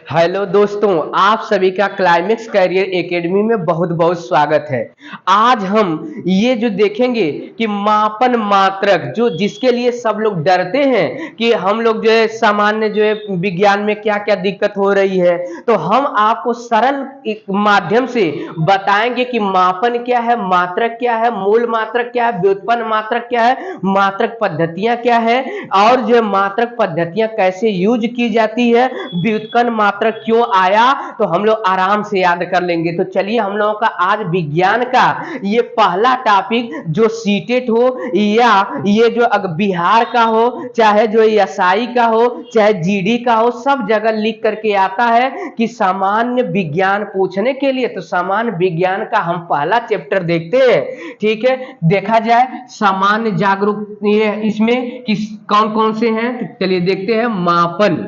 Hello दोस्तों, आप सभी का क्लाइमेक्स कैरियर एकेडमी में बहुत बहुत स्वागत है। आज हम ये जो देखेंगे कि मापन मात्रक जो जिसके लिए सब लोग डरते हैं कि हम लोग जो है सामान्य जो है विज्ञान में क्या क्या दिक्कत हो रही है, तो हम आपको सरल एक माध्यम से बताएंगे कि मापन क्या है, मात्रक क्या है, मूल मात्रक क्या है, व्युत्पन्न मात्रक क्या है, मात्रक पद्धतियां क्या है और जो मात्रक पद्धतियां कैसे यूज की जाती है, व्युत्पन्न मात्रक क्यों आया, तो हम लोग आराम से याद कर लेंगे। तो चलिए हम लोगों का आज विज्ञान का ये पहला टॉपिक जो सीटेट हो या ये जो बिहार का हो, चाहे जो एसआई का हो, चाहे जीडी का हो, सब जगह लिख करके आता है कि सामान्य विज्ञान पूछने के लिए। तो सामान्य विज्ञान का हम पहला चैप्टर देखते हैं। ठीक है, देखा जाए सामान्य जागरूक ये इसमें किस कौन कौन से हैं, तो चलिए देखते हैं। मापन,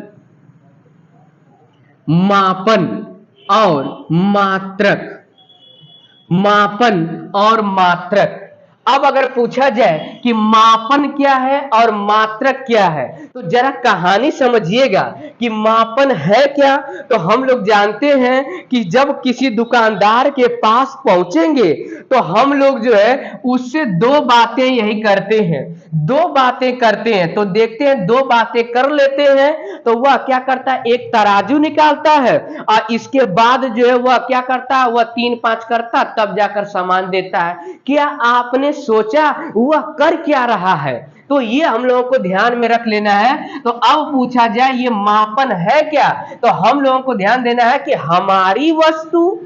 मापन और मात्रक, मापन और मात्रक। अब अगर पूछा जाए कि मापन क्या है और मात्रक क्या है, तो जरा कहानी समझिएगा कि मापन है क्या। तो हम लोग जानते हैं कि जब किसी दुकानदार के पास पहुंचेंगे तो हम लोग जो है उससे दो बातें यही करते हैं, दो बातें करते हैं। तो देखते हैं, दो बातें कर लेते हैं तो वह क्या करता है, एक तराजू निकालता है और इसके बाद जो है वह क्या करता है, वह 3-5 करता तब जाकर सामान देता है। क्या आपने सोचा वह कर क्या रहा है? तो ये हम लोगों को ध्यान में रख लेना है। तो अब पूछा जाए ये मापन है क्या, तो हम लोगों को ध्यान देना है कि हमारी वस्तु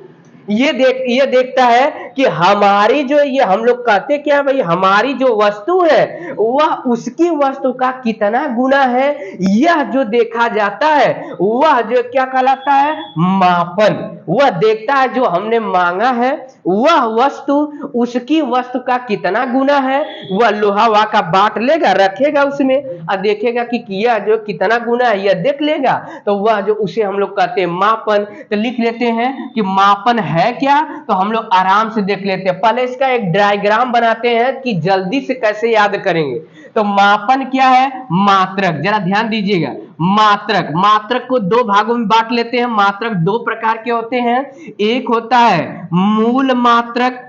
ये देखता है कि हमारी जो ये हम लोग कहते क्या भाई, हमारी जो वस्तु है वह उसकी वस्तु का कितना गुना है, यह जो देखा जाता है वह जो क्या कहलाता है, मापन। वह देखता है जो हमने मांगा है वह वस्तु उसकी वस्तु का कितना गुना है, वह लोहा वहा का बांट लेगा, रखेगा उसमें और देखेगा कि यह जो कितना गुना है यह देख लेगा। तो वह जो उसे हम लोग कहते हैं मापन। तो लिख लेते हैं कि मापन है क्या, तो हम लोग आराम से देख लेते हैं। पहले इसका एक डायग्राम बनाते हैं कि जल्दी से कैसे याद करेंगे। तो मापन क्या है, मात्रक, जरा ध्यान दीजिएगा। मात्रक, मात्रक को दो भागों में बांट लेते हैं। मात्रक दो प्रकार के होते हैं, एक होता है मूल मात्रक,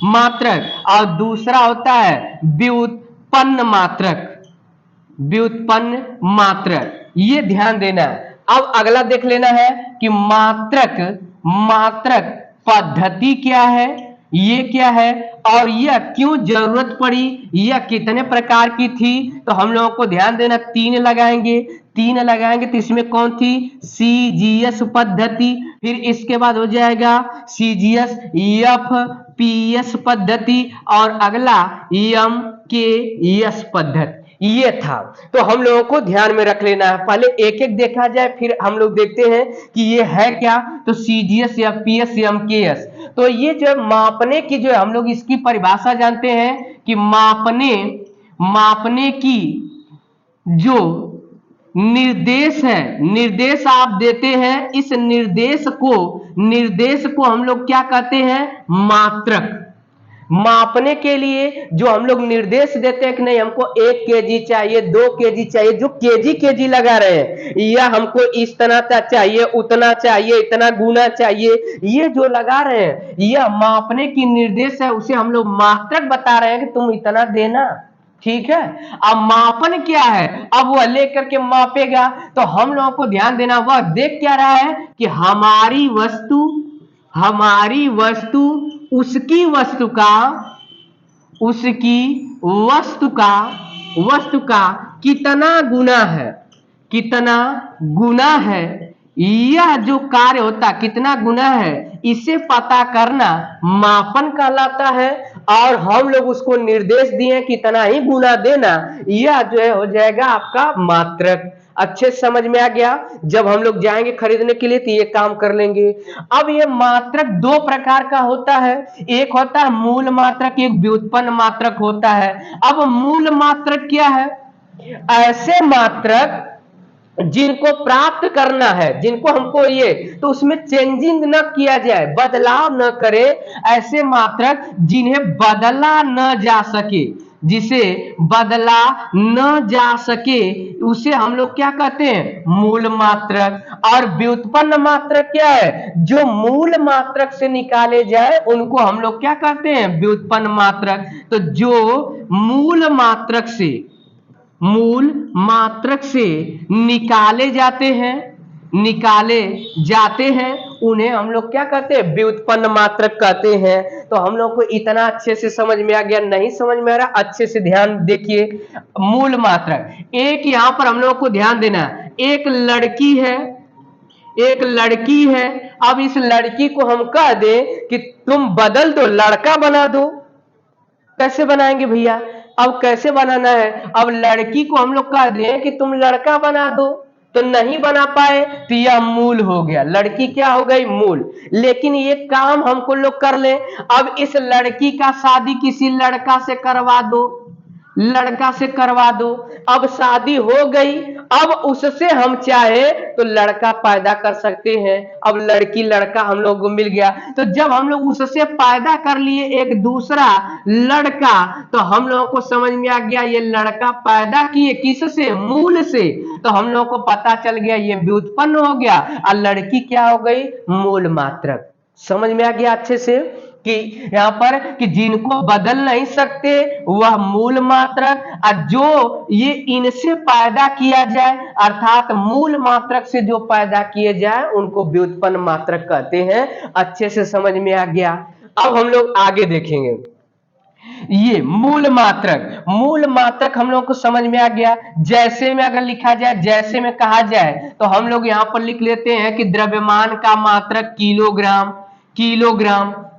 मात्रक, और दूसरा होता है व्युत्पन्न मात्रक, व्युत्पन्न मात्रक। ये ध्यान देना है। अब अगला देख लेना है कि मात्रक, मात्रक पद्धति क्या है, ये क्या है और यह क्यों जरूरत पड़ी, यह कितने प्रकार की थी। तो हम लोगों को ध्यान देना, तीन लगाएंगे, तीन लगाएंगे तो इसमें कौन थी, सीजीएस पद्धति, फिर इसके बाद हो जाएगा सीजीएस एफ पीएस पद्धति और अगला एम के एस पद्धति, ये था। तो हम लोगों को ध्यान में रख लेना है। पहले एक एक देखा जाए फिर हम लोग देखते हैं कि ये है क्या। तो सीजीएस या पीएस एम के एस, तो ये जो मापने की जो हम लोग इसकी परिभाषा जानते हैं कि मापने, मापने की जो निर्देश है, निर्देश आप देते हैं, इस निर्देश को हम लोग क्या कहते हैं, मात्रक। मापने के लिए जो हम लोग निर्देश देते हैं कि नहीं हमको 1 केजी चाहिए, 2 केजी चाहिए, जो केजी लगा रहे हैं, या हमको इस तरह चाहिए, उतना चाहिए, इतना गुना चाहिए, ये जो लगा रहे हैं यह मापने की निर्देश है, उसे हम लोग मात्रक बता रहे हैं कि तुम इतना देना। ठीक है, अब मापन क्या है, अब वह लेकर के मापेगा। तो हम लोगों को ध्यान देना, वह देख क्या रहा है कि हमारी वस्तु, हमारी वस्तु उसकी वस्तु का, उसकी वस्तु का, वस्तु का कितना गुना है, कितना गुना है, यह जो कार्य होता कितना गुना है इसे पता करना मापन कहलाता है। और हम लोग उसको निर्देश दिए कितना ही गुना देना, यह जो है हो जाएगा आपका मात्रक। अच्छे समझ में आ गया। जब हम लोग जाएंगे खरीदने के लिए तो ये काम कर लेंगे। अब ये मात्रक दो प्रकार का होता है, एक होता है मूल मात्रक, एक व्युत्पन्न मात्रक होता है। अब मूल मात्रक क्या है, ऐसे मात्रक जिनको प्राप्त करना है, जिनको हमको ये, तो उसमें चेंजिंग न किया जाए, बदलाव न करे, ऐसे मात्रक जिन्हें बदला न जा सके, जिसे बदला न जा सके उसे हम लोग क्या कहते हैं, मूल मात्रक। और व्युत्पन्न मात्रक क्या है, जो मूल मात्रक से निकाले जाए उनको हम लोग क्या कहते हैं, व्युत्पन्न मात्रक। तो जो मूल मात्रक से निकाले जाते हैं उन्हें हम लोग क्या कहते हैं, व्युत्पन्न मात्रक कहते हैं। तो हम लोग को इतना अच्छे से समझ में आ गया, नहीं समझ में आ रहा अच्छे से ध्यान देखिए। मूल मात्रक, एक यहां पर हम लोग को ध्यान देना है, एक लड़की है। अब इस लड़की को हम कह दें कि तुम बदल दो, लड़का बना दो, कैसे बनाएंगे भैया, अब कैसे बनाना है। अब लड़की को हम लोग कह दें कि तुम लड़का बना दो, तो नहीं बना पाए, तो यह मूल हो गया, लड़की क्या हो गई, मूल। लेकिन ये काम हमको लोग कर ले, अब इस लड़की का शादी किसी लड़का से करवा दो, अब शादी हो गई, अब उससे हम चाहे तो लड़का पैदा कर सकते हैं। अब लड़की लड़का हम लोग को मिल गया, तो जब हम लोग उससे पैदा कर लिए एक दूसरा लड़का, तो हम लोगों को समझ में आ गया ये लड़का पैदा किए किससे, मूल से। तो हम लोगों को पता चल गया ये व्युत्पन्न हो गया और लड़की क्या हो गई, मूल मात्रक। समझ में आ गया अच्छे से कि यहां पर कि जिनको बदल नहीं सकते वह मूल मात्रक, और जो ये इनसे पैदा किया जाए अर्थात मूल मात्रक से जो पैदा किए जाए उनको व्युत्पन्न मात्रक कहते हैं। अच्छे से समझ में आ गया। अब हम लोग आगे देखेंगे, ये मूल मात्रक हम लोग को समझ में आ गया। जैसे में अगर लिखा जाए, जैसे में कहा जाए तो हम लोग यहां पर लिख लेते हैं कि द्रव्यमान का मात्रक किलोग्राम।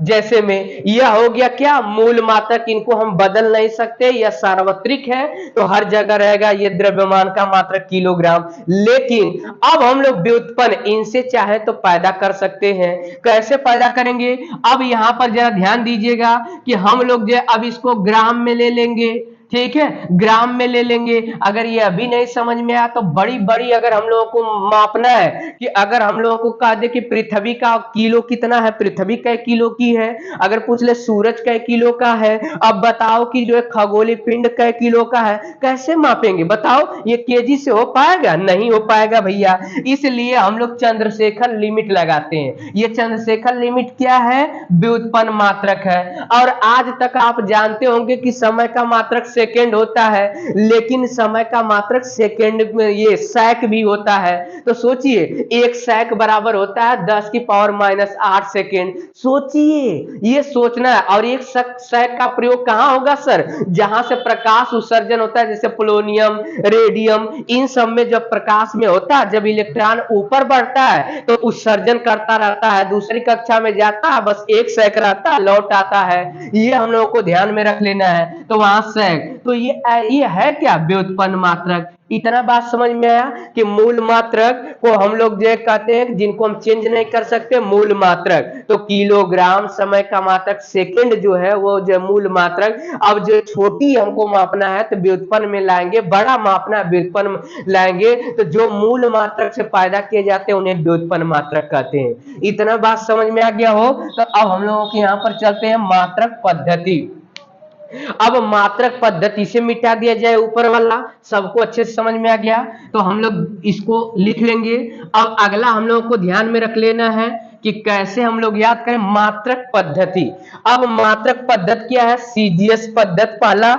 जैसे में यह हो गया क्या, मूल मात्रक, इनको हम बदल नहीं सकते, यह सार्वत्रिक है तो हर जगह रहेगा, ये द्रव्यमान का मात्रक किलोग्राम। लेकिन अब हम लोग व्युत्पन्न इनसे चाहे तो पैदा कर सकते हैं। कैसे पैदा करेंगे, अब यहां पर जरा ध्यान दीजिएगा कि हम लोग जो अब इसको ग्राम में ले लेंगे, ठीक है, ग्राम में ले लेंगे। अगर ये अभी नहीं समझ में आया तो बड़ी बड़ी अगर हम लोगों को मापना है, कि अगर हम लोगों को कह दे कि पृथ्वी का किलो कितना है, पृथ्वी कै किलो की है, अगर पूछ ले सूरज कै किलो का है, अब बताओ कि जो है खगोलीय पिंड कै किलो का है, कैसे मापेंगे बताओ, ये केजी से हो पाएगा, नहीं हो पाएगा भैया। इसलिए हम लोग चंद्रशेखर लिमिट लगाते हैं। ये चंद्रशेखर लिमिट क्या है, व्युत्पन्न मात्रक है। और आज तक आप जानते होंगे कि समय का मात्रक सेकंड होता है, लेकिन समय का मात्रक सेकंड में ये सैक भी होता है। तो सोचिए एक सैक बराबर होता है 10 की पावर -8 सेकंड। सोचिए, ये सोचना है। और एक सैक का प्रयोग कहां होगा सर, जहां से प्रकाश उत्सर्जन होता है, जैसे पोलोनियम, रेडियम, इन सब में जब प्रकाश में होता है, जब इलेक्ट्रॉन ऊपर बढ़ता है तो उत्सर्जन करता रहता है, दूसरी कक्षा में जाता है, बस एक सैक रहता है, लौट आता है। ये हम लोगों को ध्यान में रख लेना है। तो वहां सैक, तो ये है क्या, व्युत्पन्न मात्रक। इतना बात समझ में आया कि मूल मात्रक को हम लोग जो कहते हैं जिनको हम चेंज नहीं कर सकते, मूल मात्रक। तो किलोग्राम समय का मात्रक, सेकंड जो है वो जो मूल मात्रक। अब जो छोटी हमको मापना है तो व्युत्पन्न में लाएंगे, बड़ा मापना है व्युत्पन्न लाएंगे। तो जो मूल मात्रक से पैदा किए जाते हैं उन्हें व्युत्पन्न मात्रक कहते हैं। इतना बात समझ में आ गया हो तो अब हम लोगों के यहाँ पर चलते हैं मात्रक पद्धति। अब मात्रक पद्धति से मिटा दिया जाए ऊपर वाला, सबको अच्छे से समझ में आ गया तो हम लोग इसको लिख लेंगे। अब अगला हम लोगों को ध्यान में रख लेना है कि कैसे हम लोग याद करें मात्रक पद्धति। अब मात्रक पद्धति क्या है, सीजीएस पद्धति पहला,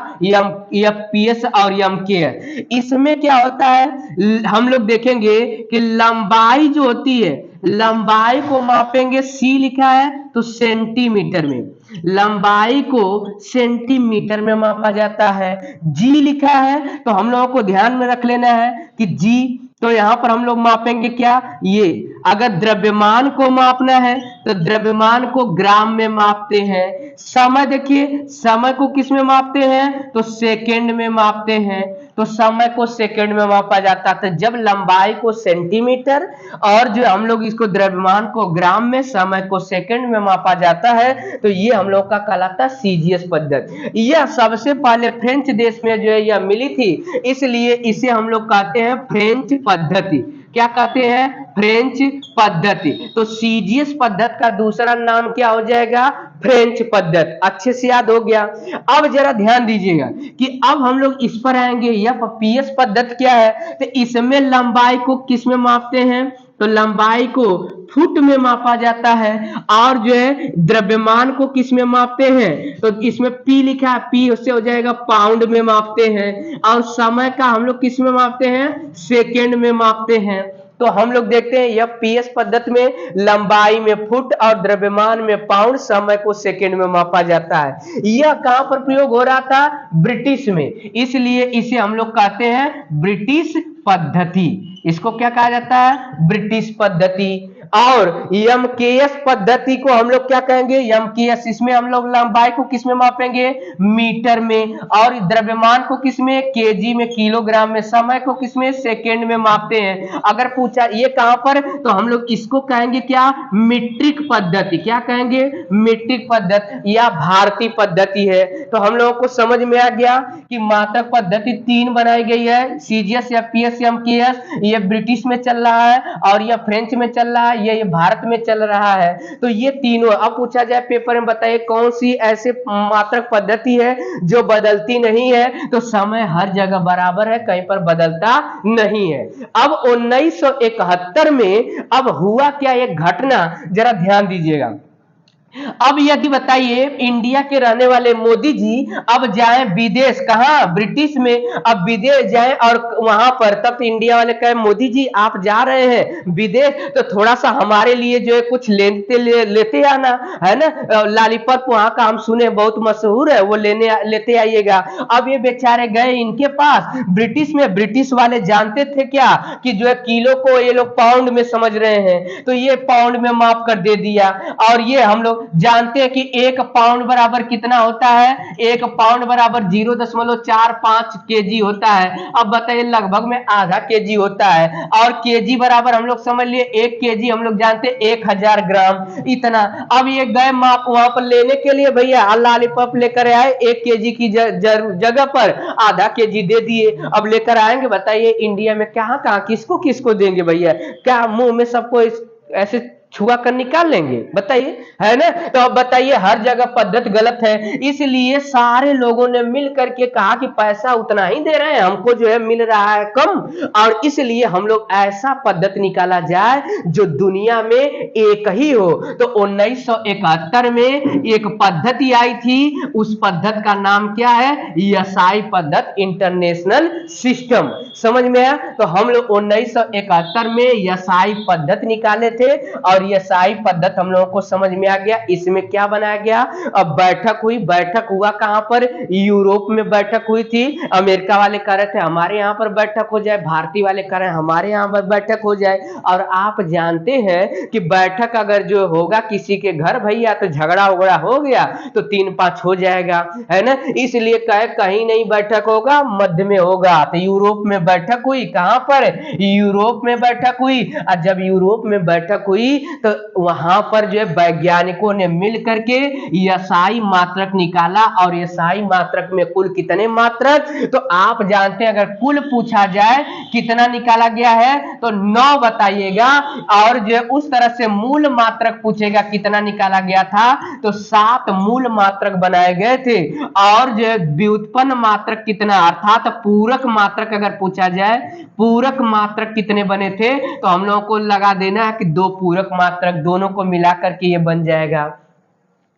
एफपीएस और एमके है। इसमें क्या होता है, हम लोग देखेंगे कि लंबाई जो होती है, लंबाई को मापेंगे, सी लिखा है तो सेंटीमीटर में, लंबाई को सेंटीमीटर में मापा जाता है। जी लिखा है तो हम लोगों को ध्यान में रख लेना है कि जी, तो यहां पर हम लोग मापेंगे क्या, ये अगर द्रव्यमान को मापना है तो द्रव्यमान को ग्राम में मापते हैं। समय देखिए, समय को किस में मापते हैं, तो सेकंड में मापते हैं। तो समय को सेकंड में मापा जाता था, जब लंबाई को सेंटीमीटर और जो हम लोग इसको द्रव्यमान को ग्राम में, समय को सेकंड में मापा जाता है, तो ये हम लोग का कहलाता है सीजीएस पद्धति। यह सबसे पहले फ्रेंच देश में जो है यह मिली थी, इसलिए इसे हम लोग कहते हैं फ्रेंच पद्धति। क्या कहते हैं? फ्रेंच पद्धति। तो सीजीएस पद्धति का दूसरा नाम क्या हो जाएगा? फ्रेंच पद्धति। अच्छे से याद हो गया। अब जरा ध्यान दीजिएगा कि अब हम लोग इस पर आएंगे। एफपीएस पद्धति क्या है? तो इसमें लंबाई को किस में मापते हैं? तो लंबाई को फुट में मापा जाता है। और जो है द्रव्यमान को किस में मापते हैं? तो इसमें पी लिखा है, पी उससे हो जाएगा पाउंड में मापते हैं। और समय का हम लोग किस में मापते हैं? सेकेंड में मापते हैं। तो हम लोग देखते हैं एफपीएस पद्धति में लंबाई में फुट और द्रव्यमान में पाउंड, समय को सेकेंड में मापा जाता है। यह कहां पर प्रयोग हो रहा था? ब्रिटिश में। इसलिए इसे हम लोग कहते हैं ब्रिटिश पद्धति। इसको क्या कहा जाता है? ब्रिटिश पद्धति। और एमकेएस पद्धति को हम लोग क्या कहेंगे? एमकेएस। इसमें हम लोग लंबाई को किस में मापेंगे? मीटर में। और द्रव्यमान को किस में? केजी में, किलोग्राम में। समय को किस में? सेकेंड में मापते हैं। अगर पूछा ये कहां पर, तो हम लोग इसको कहेंगे क्या? मीट्रिक पद्धति। क्या कहेंगे? मीट्रिक पद्धति या भारतीय पद्धति है। तो हम लोगों को समझ में आ गया कि मात्रक पद्धति 3 बनाई गई है, सीजीएस, एफपीएस, एमकेएस। ये ब्रिटिश में चल रहा है और ये फ्रेंच में चल रहा है, ये भारत में चल रहा है। तो ये तीनों। अब पूछा जाए पेपर में, बताइए कौन सी ऐसे मात्रक पद्धति है जो बदलती नहीं है? तो समय हर जगह बराबर है, कहीं पर बदलता नहीं है। अब 1971 में अब हुआ क्या? एक घटना जरा ध्यान दीजिएगा। अब यदि बताइए इंडिया के रहने वाले मोदी जी अब जाए विदेश, कहां? ब्रिटिश में। अब विदेश जाए और वहां पर, तब इंडिया वाले कहे मोदी जी आप जा रहे हैं विदेश, तो थोड़ा सा हमारे लिए जो है कुछ लेते आना, है ना? लॉलीपॉप वहां का हम सुने बहुत मशहूर है, वो लेते आइएगा। अब ये बेचारे गए इनके पास ब्रिटिश में। ब्रिटिश वाले जानते थे क्या कि जो है किलो को ये लोग पाउंड में समझ रहे हैं, तो ये पाउंड में माप कर दे दिया। और ये हम लोग जानते हैं कि 1 पाउंड बराबर कितना होता है? 1 पाउंड बराबर 0.45 केजी होता है। अब बताइए लगभग में आधा केजी होता है। और केजी बराबर हम लोग समझ लिए 1 केजी हम लोग जानते हैं 1000 ग्राम, इतना। अब ये गए माप वहां पर लेने के लिए, भैया लॉलीपॉप लेकर आए, 1 केजी की जगह पर आधा केजी दे दिए। अब लेकर आएंगे, बताइए इंडिया में कहां कहां किसको किसको देंगे भैया? क्या मुंह में सबको ऐसे छुआ कर निकाल लेंगे? बताइए, है ना? तो अब बताइए हर जगह पद्धति गलत है। इसलिए सारे लोगों ने मिल करके कहा कि पैसा उतना ही दे रहे हैं, हमको जो है मिल रहा है कम, और इसलिए हम लोग ऐसा पद्धति निकाला जाए जो दुनिया में एक ही हो। तो 1971 में एक पद्धति आई थी, उस पद्धति का नाम क्या है? एसआई पद्धति, इंटरनेशनल सिस्टम। समझ में आया? तो हम लोग 1971 में एसआई पद्धति निकाले थे। और ये साई पद्धति हम लोगों को समझ में आ गया। इसमें क्या बनाया गया? अब बैठक हुई। बैठक हुआ कहां पर? यूरोप में बैठक हुई थी। अमेरिका वाले कह रहे थे हमारे यहां पर बैठक हो जाए, भारतीय वाले कह रहे हैं हमारे यहां पर बैठक हो जाए। और आप जानते हैं कि बैठक अगर जो होगा किसी के घर भैया, तो झगड़ा उगड़ा हो गया तो 3-5 हो जाएगा, है ना? इसलिए कहे कहीं नहीं बैठक होगा, मध्य में होगा। तो यूरोप में बैठक हुई। कहां पर? यूरोप में बैठक हुई। और जब यूरोप में बैठक हुई तो वहां पर जो है वैज्ञानिकों ने मिल करके एसआई मात्रक निकाला। और एसआई मात्रक में कुल कितने मात्रक? तो आप जानते हैं अगर कुल पूछा जाए कितना निकाला गया है तो 9 बताइएगा। और जो है उस तरह से मूल मात्रक पूछेगा कितना निकाला गया था, तो 7 मूल मात्रक बनाए गए थे। और जो है व्युत्पन्न मात्रक कितना, अर्थात पूरक मात्रक अगर पूछा जाए, पूरक मात्रक कितने बने थे, तो हम लोगों को लगा देना है कि 2 पूरक मात्रक, दोनों को मिलाकर के ये बन जाएगा।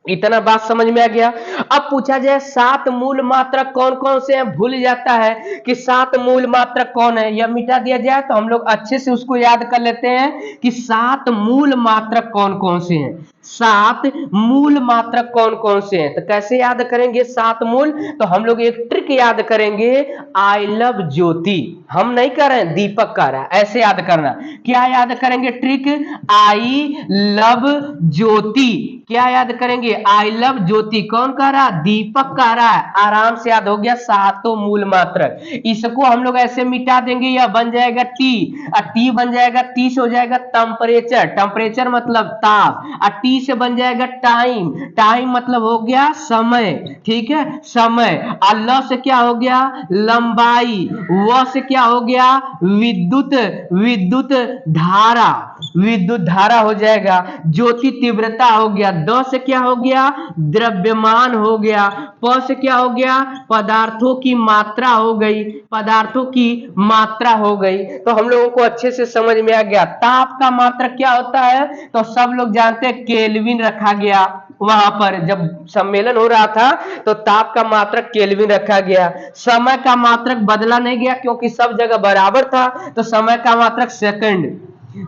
इतना बात समझ में आ गया। अब पूछा जाए 7 मूल मात्रक कौन कौन से हैं? भूल जाता है कि 7 मूल मात्रक कौन है, यह मिटा दिया जाए तो हम लोग अच्छे से उसको याद कर लेते हैं कि 7 मूल मात्रक कौन कौन से हैं। 7 मूल मात्रक कौन कौन से हैं? तो कैसे याद करेंगे 7 मूल? तो हम लोग एक ट्रिक याद करेंगे, आई लव ज्योति। हम नहीं कर रहे हैं, दीपक कर रहा है, ऐसे याद करना। क्या याद करेंगे ट्रिक? आई लव ज्योति। क्या याद करेंगे? आई लव ज्योति कौन कह रहा है? दीपक कह रहा है। आराम से याद हो गया, सातों मूल मात्रक। इसको हम लोग ऐसे मिटा देंगे, यह बन जाएगा टी, और टी बन जाएगा, टी से हो जाएगा टेम्परेचर, टेम्परेचर मतलब ताप, और टी से बन जाएगा टाइम, टाइम मतलब हो गया समय, ठीक है, समय। और ल से क्या हो गया? लंबाई, व से क्या हो गया? विद्युत, विद्युत धारा, विद्युत धारा हो जाएगा। ज्योति तीव्रता हो गया। द से क्या हो गया? द्रव्यमान हो गया। प से क्या हो गया? पदार्थों की मात्रा हो गई, पदार्थों की मात्रा हो गई। तो हम लोगों को अच्छे से समझ में आ गया। ताप का मात्रक क्या होता है? तो सब लोग जानते हैं केल्विन रखा गया। वहां पर जब सम्मेलन हो रहा था तो ताप का मात्रक केल्विन रखा गया। समय का मात्रक बदला नहीं गया क्योंकि सब जगह बराबर था, तो समय का मात्रक सेकंड,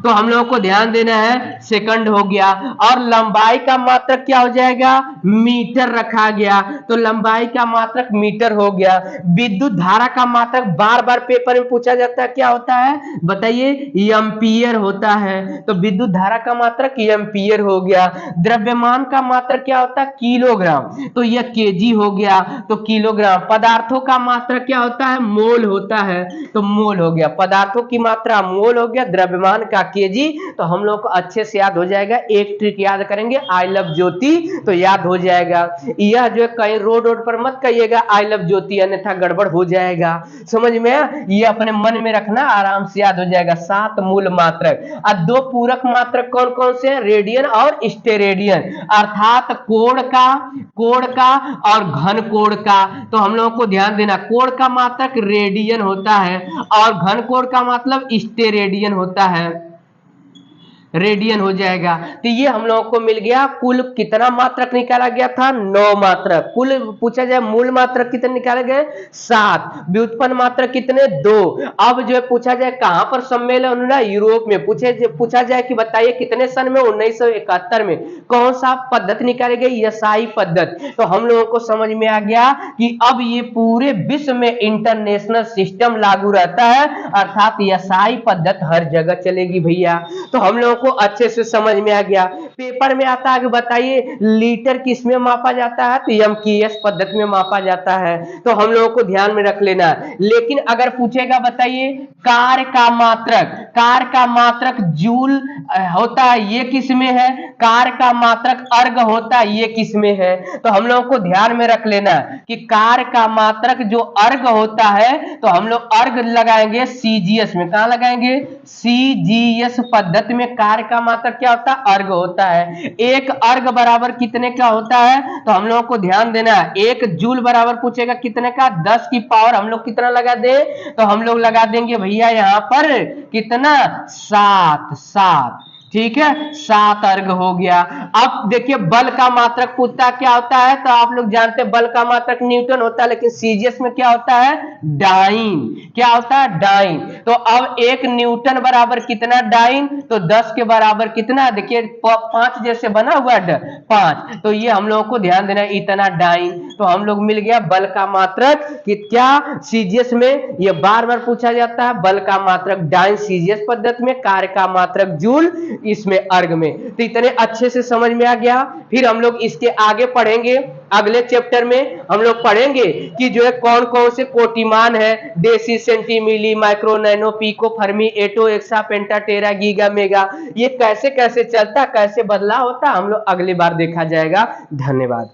तो हम लोगों को ध्यान देना है, सेकंड हो गया। और लंबाई का मात्रक क्या हो जाएगा? मीटर रखा गया, तो लंबाई का मात्रक मीटर हो गया। विद्युत धारा का मात्रक बार बार पेपर में पूछा जाता है, क्या होता है बताइए? एम्पियर होता है। तो विद्युत धारा का मात्रक एम्पियर हो गया। द्रव्यमान का मात्रक क्या होता है? किलोग्राम, तो यह केजी हो गया, तो किलोग्राम। पदार्थों का मात्रक क्या होता है? मोल होता है, तो मोल हो गया। पदार्थों की मात्रा मोल हो गया, द्रव्यमान का केजी। तो हम लोग को अच्छे से याद हो जाएगा। एक ट्रिक याद करेंगे, आई लव ज्योति, तो याद हो जाएगा। यह जो है कहीं रोड रोड पर मत कहिएगा आई लव ज्योति, अन्यथा गड़बड़ हो जाएगा। समझ में? ये अपने मन में रखना, आराम से याद हो जाएगा। सात मूल मात्रक और दो पूरक मात्रक कौन कौन से हैं? रेडियन और स्टेरेडियन, अर्थात कोण का और घन कोण का। तो हम लोगों को ध्यान देना, कोण का मात्रक रेडियन होता है और घन कोण का मतलब स्टेरेडियन होता है, रेडियन हो जाएगा। तो ये हम लोगों को मिल गया। कुल कितना मात्रक निकाला गया था? 9 मात्रक। कुल पूछा जाए मूल मात्रक कितने निकाले गए? 7। व्युत्पन्न मात्रक कितने? 2। अब जो है पूछा जाए कहां पर सम्मेलन हुआ? यूरोप में। पूछा जाए कि बताइए कितने सन में? 1971 में। कौन सा पद्धति निकाली गई? यसाई पद्धति। तो हम लोगों को समझ में आ गया कि अब ये पूरे विश्व में इंटरनेशनल सिस्टम लागू रहता है, अर्थात यसाई पद्धति हर जगह चलेगी भैया। तो हम लोगों को अच्छे से समझ में आ गया। पेपर में आता है कि बताइए लीटर किस में मापा जाता है? तो एमकेएस पद्धति में मापा जाता है। तो हम लोगों को ध्यान में रख लेना। लेकिन अगर पूछेगा बताइए कार्य का मात्रक जूल होता है, ये किस में है? कार्य का मात्रक अर्ग होता है, ये किस में है? तो हम लोगों को ध्यान में रख लेना कि कार्य का मात्रक जो अर्ग होता है, तो हम लोग अर्ग लगाएंगे सीजीएस में। कहां लगाएंगे? सीजीएस पद्धति में कार्य का मात्रक क्या होता है? अर्ग होता है। एक अर्ग बराबर कितने का होता है? तो हम लोगों को ध्यान देना है, एक जूल बराबर पूछेगा कितने का? 10 की पावर हम लोग कितना लगा दे? तो हम लोग लगा देंगे भैया यहां पर कितना? 7। ठीक है, 7 अर्ग हो गया। अब देखिए बल का मात्रक पूछता क्या होता है? तो आप लोग जानते हैं बल का मात्रक न्यूटन होता है, लेकिन सीजीएस में क्या होता है? डाइन। क्या होता है? डाइन। तो अब 1 न्यूटन बराबर कितना डाइन? तो 10 के बराबर कितना? देखिए 5 जैसे बना हुआ है 5, तो ये हम लोगों को ध्यान देना है, इतना डाइन। तो हम लोग मिल गया बल का मात्रक कि क्या सीजीएस में ये बार बार पूछा जाता है। बल का मात्रक डाइन सीजीएस पद्धति में, कार्य का मात्रक जूल इसमें, अर्ग में। तो इतने अच्छे से समझ में आ गया। फिर हम लोग इसके आगे पढ़ेंगे, अगले चैप्टर में हम लोग पढ़ेंगे कि जो है कौन कौन से कोटिमान है, डेसी, सेंटी, मिली, माइक्रो, नैनो, पिको, फर्मी, एटो, एक्सा, पेंटा, टेरा, गीगा, मेगा, ये कैसे कैसे चलता, कैसे बदलाव होता, हम लोग अगली बार देखा जाएगा। धन्यवाद।